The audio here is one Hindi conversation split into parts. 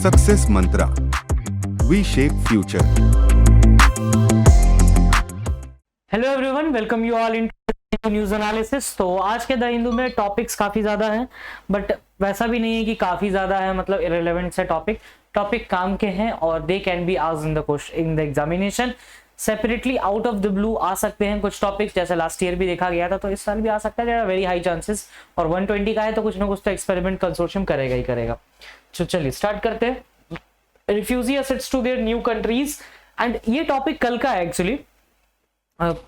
Success Mantra, V shape future. Hello everyone, welcome you all in news analysis. तो आज के द हिंदू में टॉपिक्स काफी ज्यादा हैं, बट वैसा भी नहीं है कि काफी ज्यादा है, मतलब इरेलेवेंट से टॉपिक काम के हैं और they can be asked in the question in the examination. Separately out of the blue आ सकते हैं कुछ टॉपिक्स, जैसे लास्ट ईयर भी देखा गया था, तो इस साल भी आ सकता है। There are very high chances, और 120 का है तो कुछ ना कुछ तो एक्सपेरिमेंट कंसोर्शियम करेगा ही करेगा। तो चलिए स्टार्ट करते हैं। Refugee assets to their new countries, and ये टॉपिक कल का है एक्चुअली।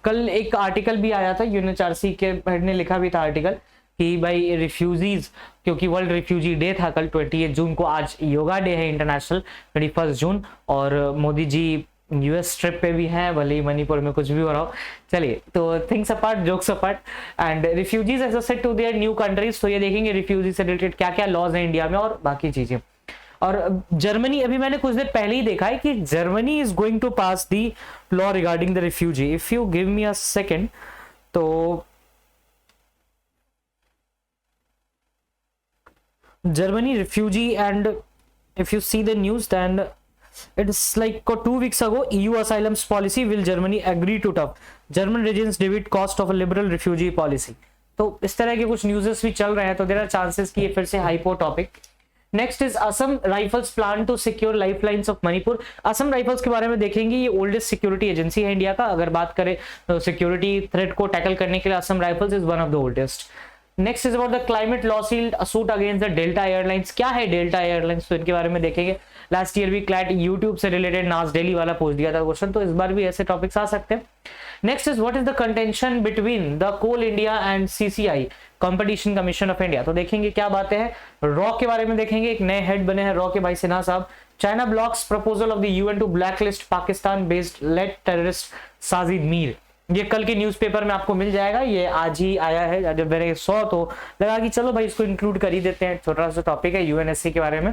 कल एक आर्टिकल भी आया था, यूएनएचआरसी के हेड ने लिखा भी था आर्टिकल कि भाई रिफ्यूजीज, क्योंकि वर्ल्ड रिफ्यूजी डे था कल 28 जून को, आज योगा डे है इंटरनेशनल 21 जून, और मोदी जी यूएस ट्रिप पे भी हैं, भले ही मणिपुर में कुछ भी हो रहा हो। चलिए, तो things apart, jokes apart, and refugees as set to their new countries. तो ये देखेंगे रिफ्यूजी से रिलेटेड क्या क्या लॉज हैं इंडिया में और बाकी चीजें। और जर्मनी, अभी मैंने कुछ देर पहले ही देखा है कि Germany is going to pass the law regarding the refugee. If you give me a second, तो Germany refugee, and if you see the news, then it's like 2 weeks ago, EU asylums policy will Germany agree to tough German regions debit cost of a liberal refugee policy। तो इस तरह के कुछ न्यूज़ेस भी चल रहे हैं, तो देयर आर चांसेस कि ये फिर से हाइपो topic. Next is Assam rifles plan to secure lifelines of Manipur. Assam Rifles के बारे में देखेंगे, ये ओल्डेस्ट सिक्योरिटी एजेंसी है इंडिया का। अगर बात करें तो सिक्योरिटी थ्रेट को टैकल करने के लिए Assam rifles is one of the oldest. Next is about the climate lawsuit suit against the Delta airlines. क्या है डेल्टा एयरलाइंस, तो इनके बारे में देखेंगे। लास्ट ईयर भी क्लैट यूट्यूब से रिलेटेड नास डेली वाला पूछ दिया था क्वेश्चन, तो इस बार भी ऐसे टॉपिक्स आ सकते हैं। Next is what is the contention between the Coal India and CCI Competition Commission of India. तो देखेंगे क्या बातें हैं। रॉ के बारे में देखेंगे, एक नए हेड बने हैं रॉ के, भाई सिन्हा साहब। China blocks proposal of the UN to blacklist Pakistan based LeT terrorist Sajid Mir. ये कल के न्यूज़पेपर में आपको मिल जाएगा, ये आज ही आया है। जब मैंने 100 तो लगा कि चलो भाई इसको इंक्लूड कर ही देते हैं, छोटा सा टॉपिक है यूएनएससी के बारे में,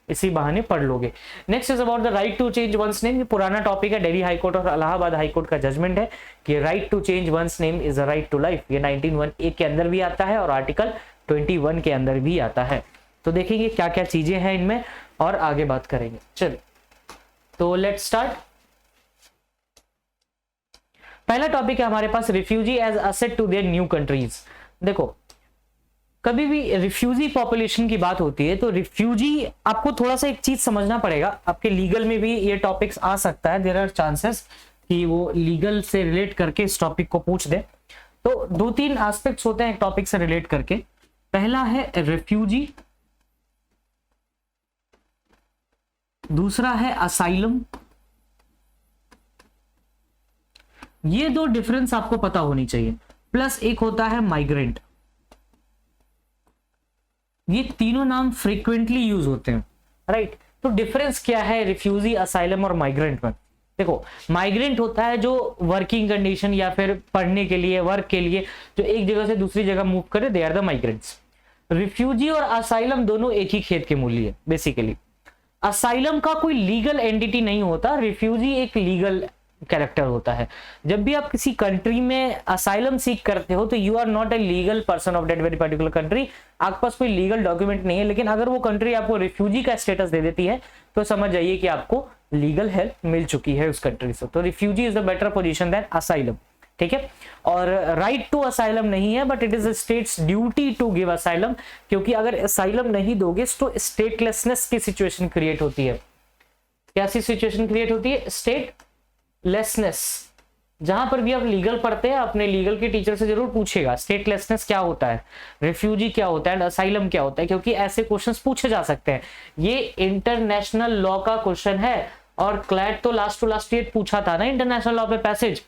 इसी बहाने पढ़ लोगे। Next is about the right to change one's name. ये पुराना टॉपिक है, दिल्ली हाईकोर्ट और इलाहाबाद हाईकोर्ट का जजमेंट है कि right to change one's name is a right to life. ये 19(1)(a) के अंदर भी आता है और आर्टिकल 21 के अंदर भी आता है। तो देखेंगे क्या क्या चीजें हैं इनमें और आगे बात करेंगे। चलिए, तो लेट्स स्टार्ट। पहला टॉपिक है हमारे पास, refugee as asset to their new countries. देखो, कभी भी रिफ्यूजी पॉपुलेशन की बात होती है तो रिफ्यूजी, आपको थोड़ा सा एक चीज समझना पड़ेगा। आपके लीगल में भी ये टॉपिक्स आ सकता है, देयर आर चांसेस कि वो लीगल से रिलेट करके इस टॉपिक को पूछ दे। तो 2-3 एस्पेक्ट्स होते हैं एक टॉपिक से रिलेट करके। पहला है रिफ्यूजी, दूसरा है असाइलम। ये दो डिफरेंस आपको पता होनी चाहिए। प्लस एक होता है माइग्रेंट। ये तीनों नाम फ्रीक्वेंटली यूज होते हैं, राइट। तो डिफरेंस क्या है रिफ्यूजी, असाइलम और माइग्रेंट में? देखो, माइग्रेंट होता है जो वर्किंग कंडीशन या फिर पढ़ने के लिए, वर्क के लिए जो एक जगह से दूसरी जगह मूव करे, they are the migrants. Refugee और असाइलम दोनों एक ही खेत के मूली है बेसिकली। असाइलम का कोई लीगल एंटिटी नहीं होता, रिफ्यूजी एक लीगल कैरेक्टर होता है। जब भी आप किसी कंट्री में असाइलम सीक करते हो तो you are not a legal person of that very particular country. आपके पास कोई लीगल डॉक्यूमेंट नहीं है, लेकिन अगर वो कंट्री आपको रिफ्यूजी का स्टेटस दे देती है तो समझ जाइए कि आपको लीगल हेल्प मिल चुकी है उस कंट्री से। तो refugee is the better position than asylum, ठीक है। और राइट टू असाइलम नहीं है, but it is state's duty to give asylum, क्योंकि अगर असाइलम नहीं दोगे तो स्टेटलेसनेस की सिचुएशन क्रिएट होती है। कैसी सिचुएशन क्रिएट होती है? स्टेटलेसनेस। जहां पर भी आप लीगल पढ़ते हैं, अपने लीगल के टीचर से जरूर पूछेगा स्टेटलेसनेस क्या होता है, रिफ्यूजी क्या होता है, असाइलम क्या होता है, क्योंकि ऐसे क्वेश्चंस पूछे जा सकते हैं। ये इंटरनेशनल लॉ का क्वेश्चन है, और क्लैट तो लास्ट टू लास्ट ईयर पूछा था ना इंटरनेशनल लॉ पे पैसेज,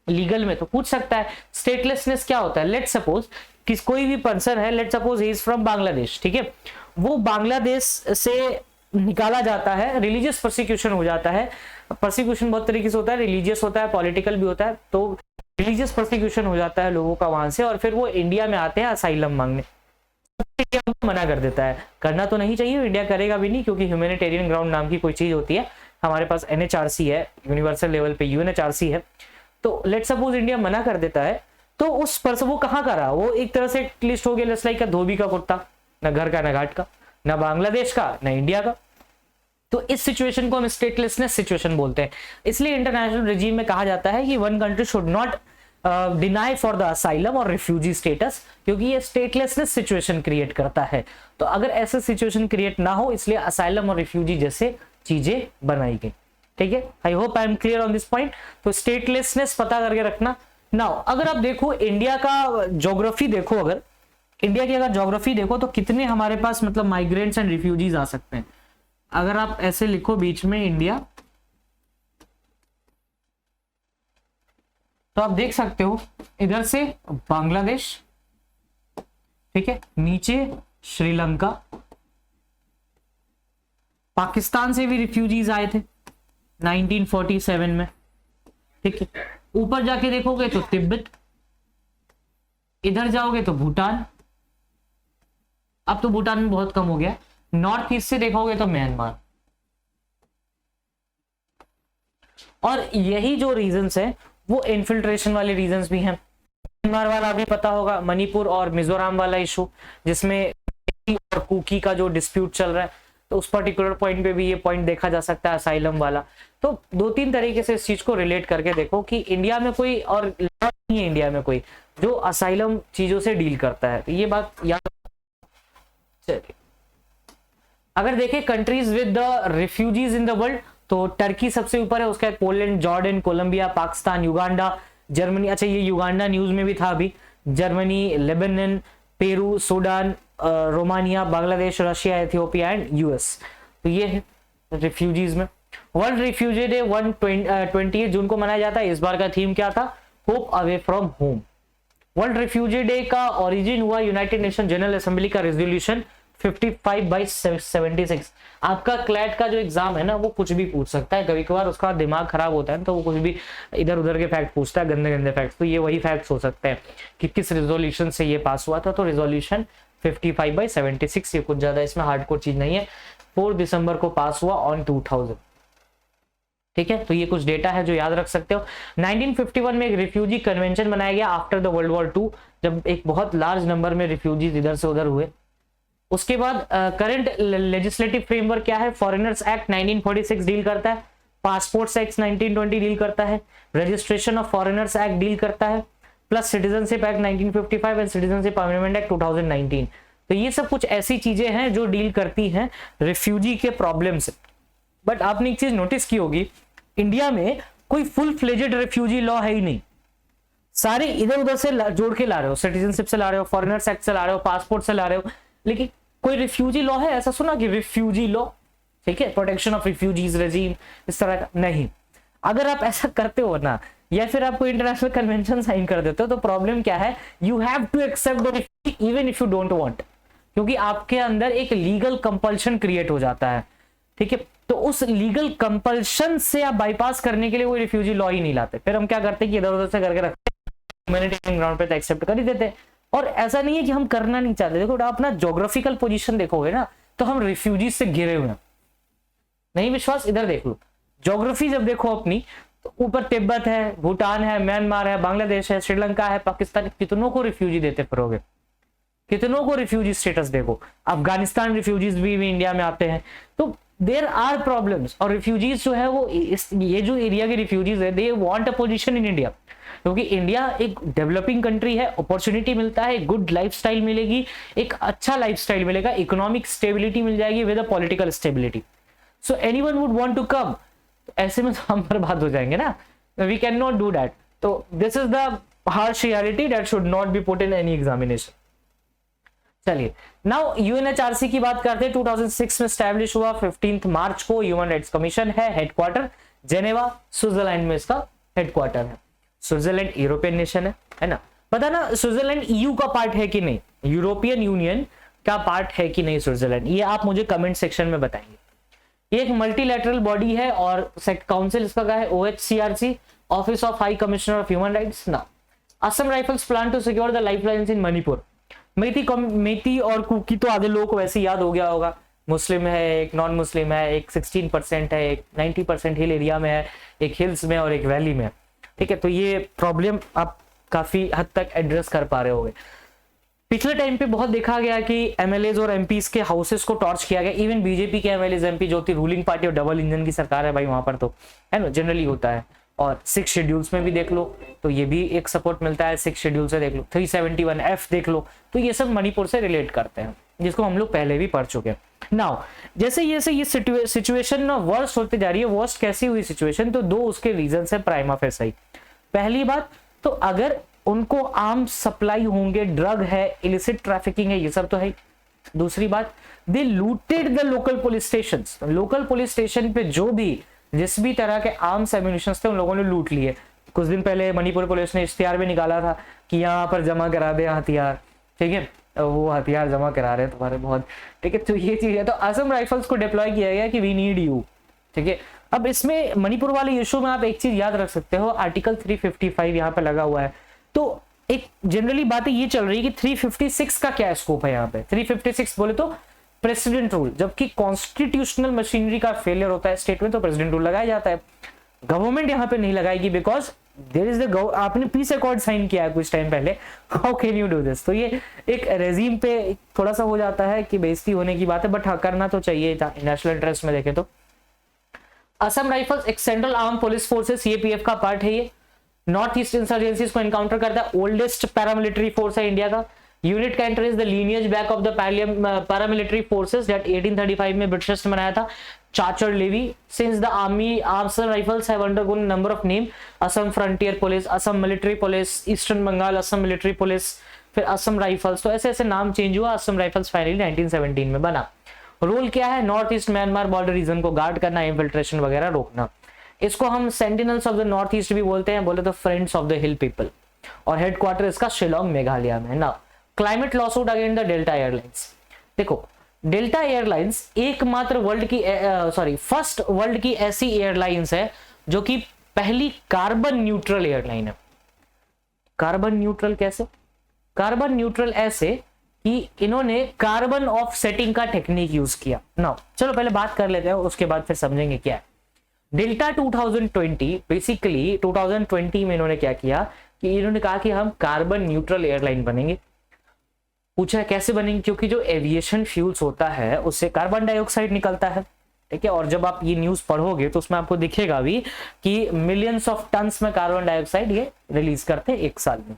लीगल में तो पूछ सकता है स्टेटलेसनेस क्या होता है। लेट्स सपोज कि कोई भी पर्सन है, let's suppose he is from Bangladesh, ठीक है, वो बांग्लादेश से निकाला जाता है, रिलीजियस प्रोसिक्यूशन हो जाता है। प्रोसिक्यूशन बहुत तरीके से होता है, रिलीजियस होता है, पॉलिटिकल भी होता है। तो रिलीजियस प्रोसिक्यूशन हो जाता है लोगों का वहां से, और फिर वो इंडिया में आते हैं असाइलम मांगने। इंडिया मना कर देता है, करना तो नहीं चाहिए, इंडिया करेगा भी नहीं, क्योंकि ह्यूमैनिटेरियन ग्राउंड नाम की कोई चीज होती है। हमारे पास एनएचआरसी है, यूनिवर्सल लेवल पे यूएनएचआरसी है। तो लेट्स सपोज इंडिया मना कर देता है, तो उस पर्सन वो कहाँ का रहा, वो एक तरह से लिस्ट हो गया लाइक का धोबी का कुर्ता, ना घर का ना घाट का, ना बांग्लादेश का ना इंडिया का। तो इस सिचुएशन को हम स्टेटलेसनेस सिचुएशन बोलते हैं। इसलिए इंटरनेशनल रिजीम में कहा जाता है कि one country should not deny for the asylum और रिफ्यूजी स्टेटस, क्योंकि ये स्टेटलेसनेस सिचुएशन क्रिएट करता है। तो अगर ऐसे सिचुएशन क्रिएट ना हो, इसलिए असाइलम और रिफ्यूजी जैसे चीजें बनाई गई। ठीक है, I hope I am clear on this point. तो स्टेटलेसनेस पता करके रखना। नाउ अगर आप देखो इंडिया का ज्योग्राफी देखो, अगर इंडिया की अगर ज्योग्राफी देखो तो कितने हमारे पास मतलब माइग्रेंट्स एंड रिफ्यूजीज आ सकते हैं। अगर आप ऐसे लिखो बीच में इंडिया, तो आप देख सकते हो इधर से बांग्लादेश, ठीक है, नीचे श्रीलंका, पाकिस्तान से भी रिफ्यूजीज आए थे 1947 में। ठीक है, ऊपर जाके देखोगे तो तिब्बत, इधर जाओगे तो भूटान, अब तो भूटान में बहुत कम हो गया। नॉर्थ ईस्ट से देखोगे तो म्यांमार। और यही जो रीजंस है वो इन्फिल्ट्रेशन वाले रीजंस भी हैं। म्यांमार वाला भी पता होगा, मणिपुर और मिजोरम वाला इशू, जिसमें और कुकी का जो डिस्प्यूट चल रहा है, तो उस पर्टिकुलर पॉइंट पे भी ये पॉइंट देखा जा सकता है असाइलम वाला। तो दो तीन तरीके से इस चीज को रिलेट करके देखो कि इंडिया में कोई और नहीं है, इंडिया में कोई जो असाइलम चीजों से डील करता है। तो ये बात याद। चलिए अगर देखें countries with the refugees in the world, तो टर्की सबसे ऊपर है, उसके बाद Poland, Jordan, Colombia, Pakistan, Uganda, Germany, अच्छा ये युगांडा न्यूज में भी था अभी, Germany, Lebanon, Peru, Sudan, Romania, Bangladesh, Russia, Ethiopia and US. तो ये है रिफ्यूजीज में। वर्ल्ड रिफ्यूजी डे 28 जून को मनाया जाता है। इस बार का थीम क्या था? Hope away from home. World refugee day का ओरिजिन हुआ यूनाइटेड नेशन जनरल असेंबली का रेजोल्यूशन 55/76। आपका क्लैट का जो एग्जाम है ना, वो कुछ भी पूछ सकता है, कभी कभार उसका दिमाग खराब होता है तो वो कुछ भी इधर उधर के फैक्ट पूछता है, गंदे गंदे फैक्ट्स। तो ये वही फैक्ट्स हो सकते हैं कि किस रेजोल्यूशन से ये पास हुआ था। तो रेजोल्यूशन 55/76, ये कुछ ज्यादा इसमें हार्डकोर चीज नहीं है। 4 दिसंबर को पास हुआ ऑन 2000। ठीक है, तो ये कुछ डेटा है जो याद रख सकते हो। 1951 में एक रिफ्यूजी कन्वेंशन बनाया गया आफ्टर द वर्ल्ड वॉर 2, जब एक बहुत लार्ज नंबर में रिफ्यूजीज इधर से उधर हुए। उसके बाद करंट लेजिस्लेटिव फ्रेमवर्क क्या है? फॉरेनर्स एक्ट 1946 डील करता है, पासपोर्ट्स एक्ट 1920 डील करता है, registration of foreigners act deal करता है, plus citizenship act 1955 and citizenship amendment act 2019। तो ये सब कुछ ऐसी चीजें हैं जो डील करती हैं रिफ्यूजी के प्रॉब्लम से। बट आपने एक चीज नोटिस की होगी, इंडिया में कोई फुल फ्लेजेड रिफ्यूजी लॉ है ही नहीं। सारे इधर उधर से जोड़ के ला रहे हो, सिटीजनशिप से ला रहे हो, फॉरेनर्स एक्ट से ला रहे हो, पासपोर्ट से ला रहे हो, लेकिन कोई रिफ्यूजी लॉ है ऐसा सुना कि रिफ्यूजी लॉ, ठीक है, प्रोटेक्शन ऑफ रिफ्यूजीज रेजीम, इस तरह का नहीं। अगर आप ऐसा करते हो ना, या फिर आप कोई इंटरनेशनल कन्वेंशन साइन कर देते हो, तो प्रॉब्लम क्या है? You have to accept the refugee even if you don't want, क्योंकि आपके अंदर एक लीगल कंपल्शन क्रिएट हो जाता है। ठीक है, तो उस लीगल कंपल्शन से आप बाईपास करने के लिए कोई रिफ्यूजी लॉ ही नहीं लाते। फिर हम क्या करते हैं कि इधर उधर से करके रखते हैं, ह्यूमैनिटेरियन ग्राउंड पे तो एक्सेप्ट कर ही देते हैं। और ऐसा नहीं है कि हम करना नहीं चाहते। देखो अपना ज्योग्राफिकल पोजीशन देखोगे ना, तो हम रिफ्यूजी से घिरे हुए हैं। नहीं विश्वास? इधर देख लो, ज्योग्राफी जब देखो अपनी, तो ऊपर तिब्बत है, भूटान है, म्यांमार है, बांग्लादेश है, श्रीलंका है, पाकिस्तान, कितनों को रिफ्यूजी देते फिरोगे, कितनों को रिफ्यूजी स्टेटस देखो। अफगानिस्तान रिफ्यूजीज भी इंडिया में आते हैं। तो देयर आर प्रॉब्लम्स। और रिफ्यूजीज जो है वो ये जो एरिया के रिफ्यूजीज है, they want a position in India, क्योंकि इंडिया एक डेवलपिंग कंट्री है, अपॉर्चुनिटी मिलता है, गुड लाइफस्टाइल मिलेगी, एक अच्छा लाइफस्टाइल मिलेगा, इकोनॉमिक स्टेबिलिटी मिल जाएगी with a political stability. So anyone would want to come. ऐसे में तो हम बर्बाद हो जाएंगे ना, we can not do that. तो this is the harsh reality that should not be put in any examination. चलिए नाउ यूएनएचआरसी की बात करते हैं। 2006 में स्टैब्लिश हुआ, 15 मार्च को ह्यूमन राइट्स कमीशन है, हेडक्वार्टर जेनेवा, स्विट्जरलैंड में इसका हेडक्वार्टर है। स्विट्जरलैंड यूरोपियन नेशन है ना, पता ना स्विट्जरलैंड ईयू का पार्ट है कि नहीं, यूरोपियन यूनियन का पार्ट है कि नहीं स्विट्जरलैंड, ये आप मुझे कमेंट सेक्शन में बताएंगे। ये एक मल्टीलैटरल बॉडी है और काउंसिल इसका क्या है? OHCRC, office of high commissioner of human rights. ना Assam rifles plan to secure the lifelines in Manipur. Meitei और कुकी तो आधे लोगों को वैसे याद हो गया होगा, मुस्लिम है, एक नॉन मुस्लिम है, एक 16% है, एक 90% हिल एरिया में है, एक हिल्स में और एक वैली में। ठीक है, तो ये प्रॉब्लम आप काफी हद तक एड्रेस कर पा रहे होगे। पिछले टाइम पे बहुत देखा गया कि एमएलएज और एमपीज के हाउसेस को टॉर्च किया गया, इवन बीजेपी के एमएलएज एमपी जो थी रूलिंग पार्टी और डबल इंजन की सरकार है भाई वहां पर, तो है ना, जनरली होता है। और 6 शेड्यूल्स में भी देख लो तो ये भी एक सपोर्ट मिलता है, 6 शेड्यूल से देख लो, 371F देख लो, तो ये सब मणिपुर से रिलेट करते हैं, जिसको हम लोग पहले भी पढ़ चुके हैं। नाउ जैसे ये सिचुएशन ना वर्स्ट होती जा रही है, वर्स्ट कैसी हुई सिचुएशन, तो 2 उसके रीजन है प्राइमा फेसाई। पहली बात तो अगर उनको आर्म्स सप्लाई होंगे, ड्रग है, इलिसिट ट्रैफिकिंग है, ये सब तो है। दूसरी बात, they looted the local police station, local police station पे जो भी जिस भी तरह के आर्म्स एम्यूनिशन थे उन लोगों ने लूट लिए। कुछ दिन पहले मणिपुर पुलिस ने इश्तिहार भी निकाला था कि यहाँ पर जमा करा दे हथियार, ठीक है, वो हथियार जमा करा रहे हैं तुम्हारे बहुत, ठीक है। तो ये चीज है, तो असम राइफल्स को डिप्लॉय किया गया कि वी नीड यू, ठीक है। अब इसमें मणिपुर वाले इशू में आप एक चीज याद रख सकते हो, आर्टिकल 355 यहाँ पे लगा हुआ है, तो एक जनरली बातें ये चल रही है कि 356 का क्या स्कोप है यहाँ पे। 356 बोले तो प्रेसिडेंट रूल, जबकि कॉन्स्टिट्यूशनल मशीनरी का फेलियर होता है स्टेट में तो प्रेसिडेंट रूल लगाया जाता है। गवर्नमेंट यहाँ पे नहीं लगाएगी बिकॉज देयर इज द, आपने पीस अकॉर्ड साइन किया है कुछ टाइम पहले, how can you do this. तो ये एक रेजीम पे थोड़ा सा हो जाता है कि बेइज्जती होने की बात है, बट हाँ करना तो चाहिए था नेशनल इंटरेस्ट में देखें तो। असम राइफल्स एक central arm police forces CAPF का पार्ट है, ये नॉर्थ ईस्ट इंसर्जेंसीज को एनकाउंटर करता है, ओल्डेस्ट पैरामिलिट्री फोर्स है इंडिया का। यूनिट का enter is the lineage back of the paramilitary forces that 1835 में ब्रिटिशर्स ने बनाया था, Cachar levy. Since the army Assam rifles have undergone number of name, Assam frontier police, Assam military police, eastern Bengal Assam military police, फिर असम राइफल्स, तो ऐसे ऐसे नाम चेंज हुआ, असम राइफल्स फाइनली 1917 में बना। रोल क्या है, North East Myanmar border region को गार्ड करना, इन्फिल्ट्रेशन वगैरह रोकना। इसको हम sentinels of the North East भी बोलते हैं, बोले तो friends of the hill people, और हेडक्वार्टर इसका शिलोंग मेघालय में है ना। Climate lawsuit against the Delta Airlines, देखो डेल्टा एयरलाइंस एकमात्र वर्ल्ड की फर्स्ट वर्ल्ड की ऐसी एयरलाइंस है जो कि पहली कार्बन न्यूट्रल एयरलाइन है। कार्बन न्यूट्रल कैसे, कार्बन न्यूट्रल ऐसे कि इन्होंने कार्बन ऑफ सेटिंग का टेक्निक यूज किया ना। चलो पहले बात कर लेते हैं, उसके बाद फिर समझेंगे क्या है डेल्टा 2020। बेसिकली 2020 में इन्होंने क्या किया कि इन्होंने कहा कि हम कार्बन न्यूट्रल एयरलाइन बनेंगे। पूछा कैसे बनेंगे, क्योंकि जो एविएशन फ्यूल्स होता है उससे कार्बन डाइऑक्साइड निकलता है, ठीक है। और जब आप ये न्यूज पढ़ोगे तो उसमें आपको दिखेगा भी कि मिलियंस ऑफ टन्स में कार्बन डाइऑक्साइड ये रिलीज करते हैं एक साल में।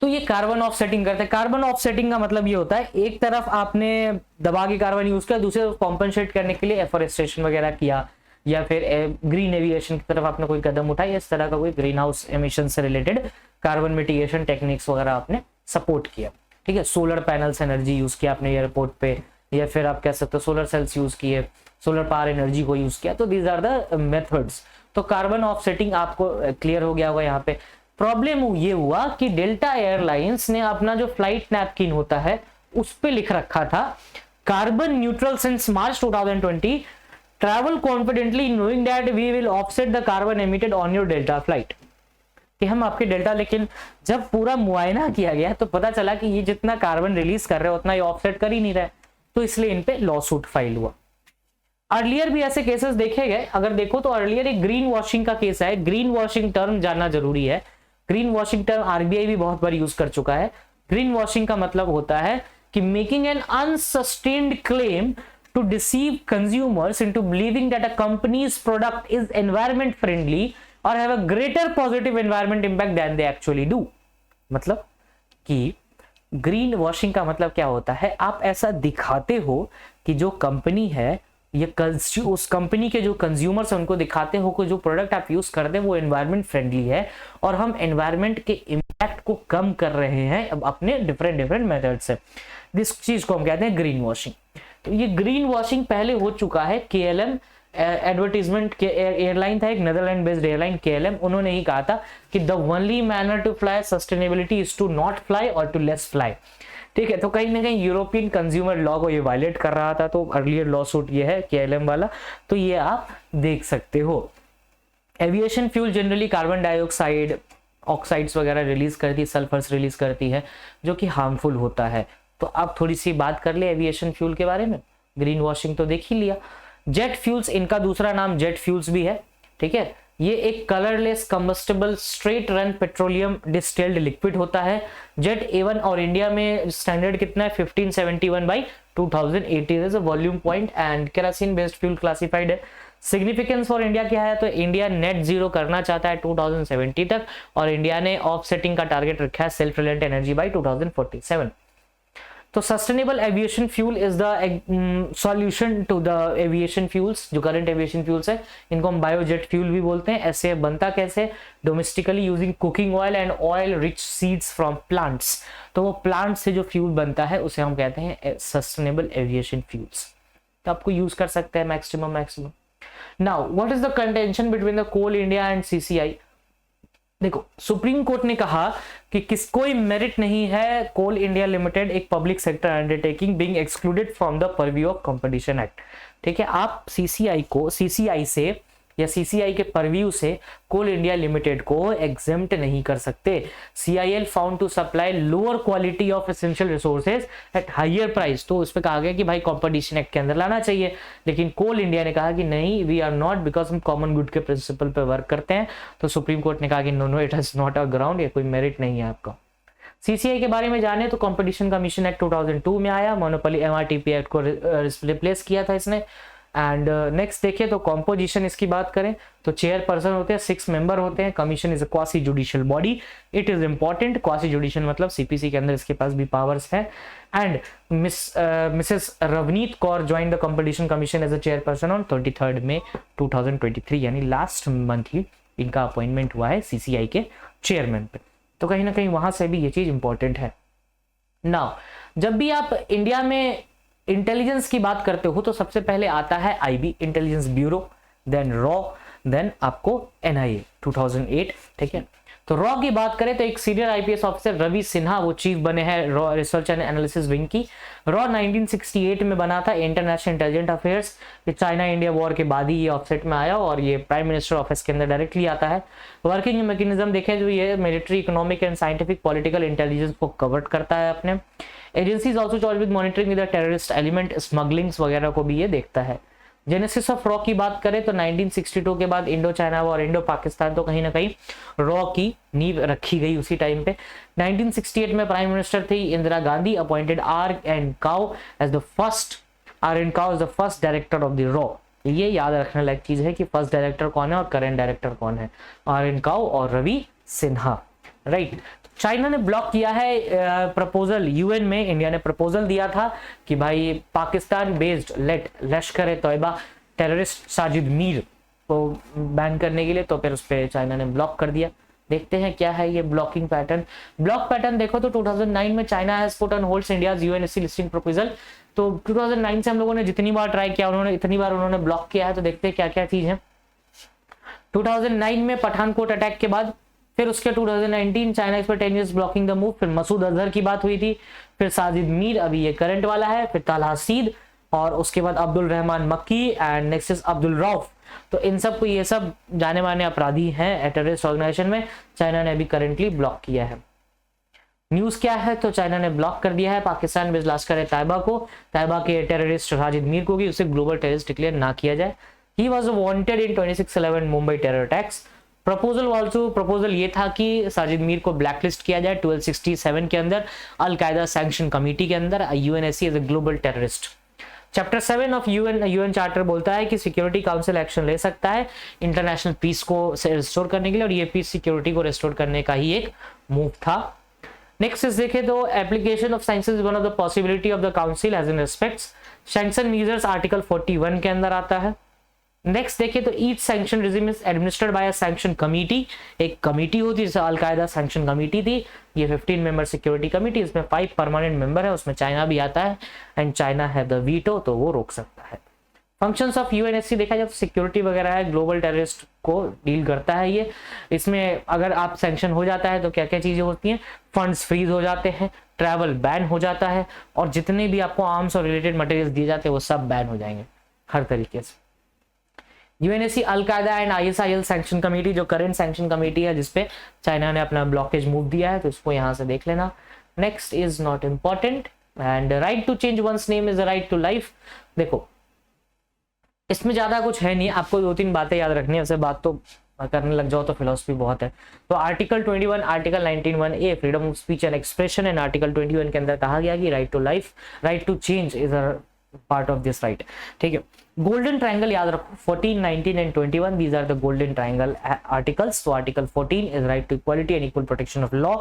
तो ये कार्बन ऑफसेटिंग करते हैं। कार्बन ऑफसेटिंग का मतलब ये होता है एक तरफ आपने दबा के कार्बन यूज किया, दूसरी तरफ कॉम्पनसेट करने के लिए एफोरेस्टेशन वगैरह किया, या फिर ग्रीन एविएशन की तरफ आपने कोई कदम उठाया, इस तरह का कोई ग्रीन हाउस एमिशन से रिलेटेड कार्बन मिटिगेशन टेक्निक्स वगैरह आपने सपोर्ट किया, ठीक है। सोलर पैनल्स एनर्जी यूज किया आपने एयरपोर्ट पे, या फिर आप कह सकते हो सोलर सेल्स यूज किए, सोलर पावर एनर्जी को यूज किया, तो दीज आर द मेथड्स। तो कार्बन ऑफसेटिंग आपको क्लियर हो गया होगा यहाँ पे। प्रॉब्लम ये हुआ कि डेल्टा एयरलाइंस ने अपना जो फ्लाइट नैपकिन होता है उस पे लिख रखा था carbon neutral since March 2020, travel confidently knowing that we will offset the carbon emitted on your Delta flight, कि हम आपके डेल्टा, लेकिन जब पूरा मुआयना किया गया तो पता चला कि ये जितना कार्बन रिलीज कर रहे हैं उतना ये ऑफसेट कर ही नहीं रहे, तो इसलिए इन पे लॉ सूट फाइल हुआ। अर्लियर भी ऐसे केसेस देखे गए, अगर देखो तो अर्लियर एक ग्रीन वॉशिंग का केस है। ग्रीन वॉशिंग टर्म जानना जरूरी है। ग्रीन वॉशिंग टर्म आरबीआई भी बहुत बार यूज कर चुका है। ग्रीन वॉशिंग का मतलब होता है कि making an unsustained claim to deceive consumers into believing that a company's product is environment friendly or have a greater positive environment impact than they actually do। मतलब कि ग्रीन वॉशिंग का मतलब क्या होता है, आप ऐसा दिखाते हो कि जो कंपनी है ये उस कंपनी के जो कंज्यूमर्स हैं उनको दिखाते हो कि जो प्रोडक्ट आप यूज करते हैं वो एनवायरमेंट फ्रेंडली है और हम एनवायरमेंट के इम्पैक्ट को कम कर रहे हैं अब अपने डिफरेंट मेथड से। इस चीज को हम कहते हैं ग्रीन वॉशिंग। तो ये ग्रीन वॉशिंग पहले हो चुका है। KLM एडवर्टीजमेंट के एयरलाइन था, एक नेदरलैंड बेस्ड एयरलाइन KLM, उन्होंने ही कहा था कि the only manner to fly sustainability is to not fly और टू लेस फ्लाई, ठीक है। तो कहीं ना कहीं यूरोपियन कंज्यूमर लॉ को ये वायलेट कर रहा था, तो अर्लियर लॉ सूट ये है KLM वाला, तो ये आप देख सकते हो। Aviation fuel generally carbon dioxide oxides वगैरह रिलीज करती है, सल्फर्स रिलीज करती है जो कि हार्मफुल होता है। तो आप थोड़ी सी बात कर ले एविएशन फ्यूल के बारे में। ग्रीन वॉशिंग तो देख ही लिया। जेट फ्यूल्स, इनका दूसरा नाम जेट फ्यूल्स भी है, ठीक है। ये एक colourless combustible straight run petroleum distilled liquid होता है। जेट A1 और इंडिया में स्टैंडर्ड कितना है 1571/2018 is a volume point and kerosene based fuel classified है। सिग्निफिकेंस फॉर इंडिया क्या है, तो इंडिया नेट जीरो करना चाहता है 2070 तक और इंडिया ने ऑफसेटिंग का टारगेट रखा है सेल्फ रिलायंट एनर्जी बाय 2047। तो sustainable aviation fuel is the solution to the aviation fuels, जो करंट एविएशन फ्यूल्स है इनको हम बायोजेट फ्यूल भी बोलते हैं। ऐसे बनता कैसे, domestically using cooking oil and oil rich seeds from plants. तो वो प्लांट से जो फ्यूल बनता है उसे हम कहते हैं सस्टेनेबल एविएशन फ्यूल्स। तो आपको यूज कर सकते हैं maximum. Now what is the contention between the Coal India and CCI। देखो सुप्रीम कोर्ट ने कहा कि कोई मेरिट नहीं है कोल इंडिया लिमिटेड एक public sector undertaking being excluded from the purview of Competition Act. ठीक है, आप CCI से या CCI के परव्यू से कोल इंडिया लिमिटेड को एग्जेम्प्ट नहीं कर सकते। CIL found to supply lower quality of essential resources at higher price, तो उस पर कहा गया कि भाई कंपटीशन एक्ट के अंदर लाना चाहिए, लेकिन कोल इंडिया ने कहा कि नहीं, वी आर नॉट, बिकॉज हम कॉमन गुड के प्रिंसिपल पे वर्क करते हैं। तो सुप्रीम कोर्ट ने कहा कि no it has not a ground, ये कोई मेरिट नहीं है आपका। CCI के बारे में जाने तो कंपटीशन कमीशन एक्ट 2002 में आया, मोनोपोली MRTP एक्ट को रिप्लेस किया था इसने। एंड नेक्स्ट देखिए तो कॉम्पोजिशन इसकी बात करें तो चेयरपर्सन होते हैं, 6 मेंबर होते हैं। Commission is a quasi judicial body, it is important. Quasi judicial मतलब CPC के अंदर इसके पास भी पावर्स है। And Mrs Ravneet Kaur join the Competition Commission as a chairperson on 23 May 2023, यानी लास्ट मंथ ही इनका अपॉइंटमेंट हुआ है CCI के चेयरमैन पे। तो कहीं ना कहीं वहां से भी ये चीज इंपॉर्टेंट है। नाउ जब भी आप इंडिया में इंटेलिजेंस की बात करते हो तो सबसे पहले आता है IB इंटेलिजेंस ब्यूरो, देन रॉ, देन आपको NIA 2008। ठीक है, तो रॉ की बात करें तो एक senior IPS officer Ravi Sinha वो चीफ बने हैं रॉ रिसर्च एंड एनालिसिस विंग की। रॉ 1968 में बना था, इंटरनेशनल इंटेलिजेंट अफेयर्स। ये चाइना इंडिया वॉर के बाद ही ये ऑफसेट में आया और ये प्राइम मिनिस्टर ऑफिस के अंदर डायरेक्टली आता है। वर्किंग मैकेनिज्म देखें जो ये military, economic and scientific political intelligence को कवर करता है अपने। Agencies also charge with monitoring the terrorist element, smugglings वगैरह को भी ये देखता है। जेनेसिस ऑफ रॉ की बात करें तो 1962 के बाद इंडो चाइना और इंडो पाकिस्तान, तो कहीं ना कहीं रॉ की नींव रखी गई उसी टाइम पे। 1968 में प्राइम मिनिस्टर थी Indira Gandhi, appointed R.N. Kao as the first director of the रॉ। ये याद रखने लायक चीज है कि फर्स्ट डायरेक्टर कौन है और करंट डायरेक्टर कौन है, R.N. Kao और रवि सिन्हा। राइट, चाइना ने ब्लॉक किया है प्रपोजल UN में। इंडिया ने प्रपोजल दिया था कि भाई पाकिस्तान बेस्ड लश्कर तैयबा टेररिस्ट साजिद मीर को बैन करने के लिए, तो फिर उस पर चाइना ने ब्लॉक कर दिया। देखते हैं क्या है ये ब्लॉकिंग पैटर्न। ब्लॉक पैटर्न देखो तो 2009 में China has put on hold India's UNSC listing proposal. तो 2009 से हम लोगों ने जितनी बार ट्राई किया इतनी बार उन्होंने ब्लॉक किया है। तो देखते हैं क्या क्या चीज है। 2009 में पठानकोट अटैक के बाद, फिर उसके 2019 चाइना इस पर 10 years ब्लॉकिंग द मूव, फिर मसूद अजहर की बात हुई थी, फिर साजिद मीर अभी ये करंट वाला है, फिर तालहा सीद और उसके बाद अब्दुल रहमान मक्की and next is Abdul Rauf. तो इन सब को, ये सब जाने माने अपराधी हैं टेररिस्ट ऑर्गेनाइजेशन में, चाइना ने अभी करंटली ब्लॉक किया है। न्यूज क्या है तो चाइना ने ब्लॉक कर दिया है पाकिस्तान बेस्ड लश्कर तैयबा को, तैयबा के टेररिस्ट साजिद मीर को, कि उसे ग्लोबल टेररिस्ट डिक्लेयर ना किया जाए। He was wanted in 26/11 Mumbai terror attacks. Proposal ये था कि साजिद मीर को ब्लैकलिस्ट किया जाए 1267 के अंदर, अल कायदा सैंक्शन कमेटी के अंदर, UNSC as a global terrorist. Chapter 7 ऑफ UN चार्टर बोलता है कि सिक्योरिटी काउंसिल एक्शन ले सकता है इंटरनेशनल पीस को रिस्टोर करने के लिए, और ये पीस सिक्योरिटी को रिस्टोर करने का ही एक मूव था। नेक्स्ट देखें तो application of sanctions is one of the possibility of the council as in respects sanction measures, article 41 के अंदर आता है। नेक्स्ट देखिए तो each sanction regime is administered by a sanction committee. एक कमिटी होती है जैसे अल कायदा सैंक्शन कमिटी थी, ये 15 मेंबर सिक्योरिटी कमिटी, इसमें 5 परमानेंट मेंबर है, उसमें चाइना भी आता है एंड चाइना है द वीटो, तो वो रोक सकता है। फंक्शंस ऑफ UNSC देखा जाए तो सिक्योरिटी वगैरह है, ग्लोबल टेररिस्ट को डील करता है ये। इसमें अगर आप सैंक्शन हो जाता है तो क्या क्या चीजें होती हैं, फंड्स फ्रीज हो जाते हैं, ट्रैवल बैन हो जाता है, और जितने भी आपको आर्म्स और रिलेटेड मटेरियल्स दिए जाते हैं वो सब बैन हो जाएंगे हर तरीके से। UNSC, अल कायदा एंड ISIL सैंक्शन कमेटी, जो करंट सैंक्शन कमेटी है जिसपे चाइना ने अपना ब्लॉकेज मूव दिया है, तो इसको यहां से देख लेना। Next is not important and right to change one's name is the right to life. देखो इसमें ज्यादा कुछ है नहीं, आपको 2-3 बातें याद रखनी है, वैसे बात तो करने लग जाओ तो फिलोसफी बहुत है। तो article 21, article 19(1)(a) freedom of speech and expression and article 21 के अंदर कहा गया कि right to life, right to change is a part of this right. ठीक है, गोल्डन ट्रायंगल याद रखो, 14, 19 and 21 these are the golden triangle articles. तो article 14 is right to equality and equal protection of law,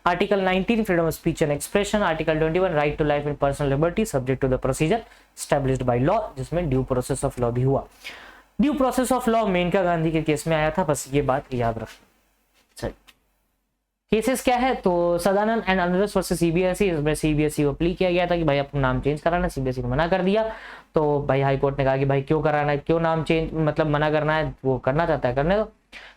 article 19 freedom of speech and expression, article 21 right to life and personal liberty subject to the procedure established by law, जिसमें ड्यू प्रोसेस ऑफ लॉ भी हुआ। Due process of law Maneka Gandhi के केस में आया था, बस ये बात याद रखना। चलिए, केसेस क्या है, तो Sadanand and others versus CBSE, इसमें सीबीएसई को प्ली किया गया था कि भाई अपना नाम चेंज कराना, सीबीएसई ने मना कर दिया। तो भाई हाई कोर्ट ने कहा कि भाई क्यों कराना है, क्यों नाम चेंज मतलब मना करना है, वो करना चाहता है करने दो।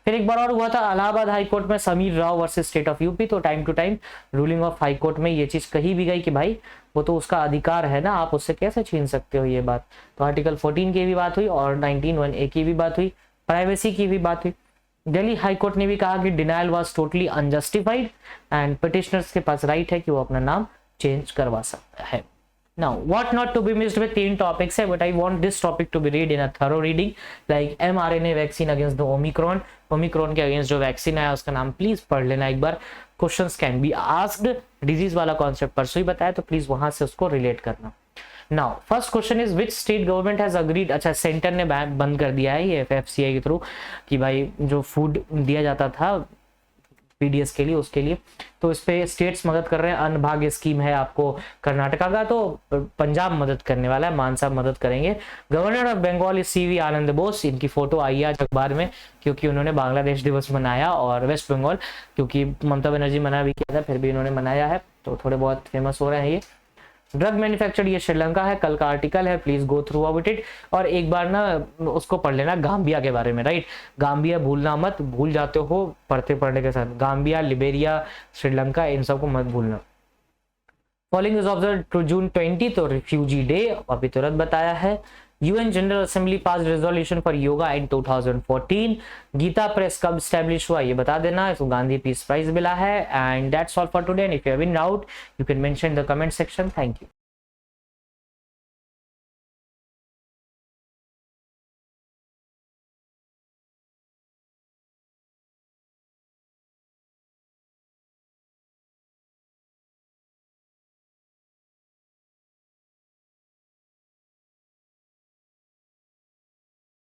फिर एक बार और हुआ था इलाहाबाद हाई कोर्ट में Sameer Rao versus state of UP. तो time to time ruling of high court में ये चीज कही भी गई कि भाई वो तो उसका अधिकार है ना, आप उससे कैसे छीन सकते हो ये बात। तो आर्टिकल 14 की भी बात हुई और 19(1)(a) की भी बात हुई, प्राइवेसी की भी बात हुई। दिल्ली हाई कोर्ट ने भी कहा कि denial was totally unjustified and petitioners के पास राइट है कि वो अपना नाम चेंज करवा सकता है। Now, what not to be missed with 3 topics है, but I want this topic to be read in a thorough reading, like mRNA vaccine against the Omicron. Omicron के अगेंस्ट जो वैक्सीन आया उसका नाम प्लीज पढ़ लेना एक बार, questions can be asked. Disease वाला कॉन्सेप्ट परसों ही बताया, तो प्लीज वहां से उसको रिलेट करना। Now first question is which state government has agreed, अच्छा सेंटर ने बंद कर दिया है ये FFCI के थ्रू कि भाई जो फूड दिया जाता था पीडीएस के लिए उसके लिए, तो इस पे स्टेट्स मदद कर रहे हैं। अन्न भाग्य स्कीम है आपको कर्नाटका का, तो पंजाब मदद करने वाला है, मान साहब मदद करेंगे। Governor of Bengal is CV Ananda Bose, इनकी फोटो आई है आज अखबार में क्योंकि उन्होंने बांग्लादेश दिवस मनाया, और वेस्ट बंगाल क्योंकि ममता बनर्जी मना भी किया था फिर भी इन्होंने मनाया है, तो थोड़े बहुत फेमस हो रहे हैं ये। ड्रग मैन्युफैक्चर्ड ये श्रीलंका है, कल का आर्टिकल है, please go through out it. और एक बार ना उसको पढ़ लेना गाम्बिया के बारे में, राइट, गाम्बिया भूलना मत, भूल जाते हो पढ़ने के साथ, गाम्बिया, लिबेरिया, श्रीलंका, इन सबको मत भूलना। Following is observed to June 20, तो रिफ्यूजी डे अभी तुरंत बताया है। UN General Assembly pass resolution for yoga in 2014। Gita Press कब स्टैब्लिश हुआ ये बता देना, इसको गांधी पीस प्राइज मिला है। And that's all for today, and if you have any doubt you can mention in the comment section. Thank you.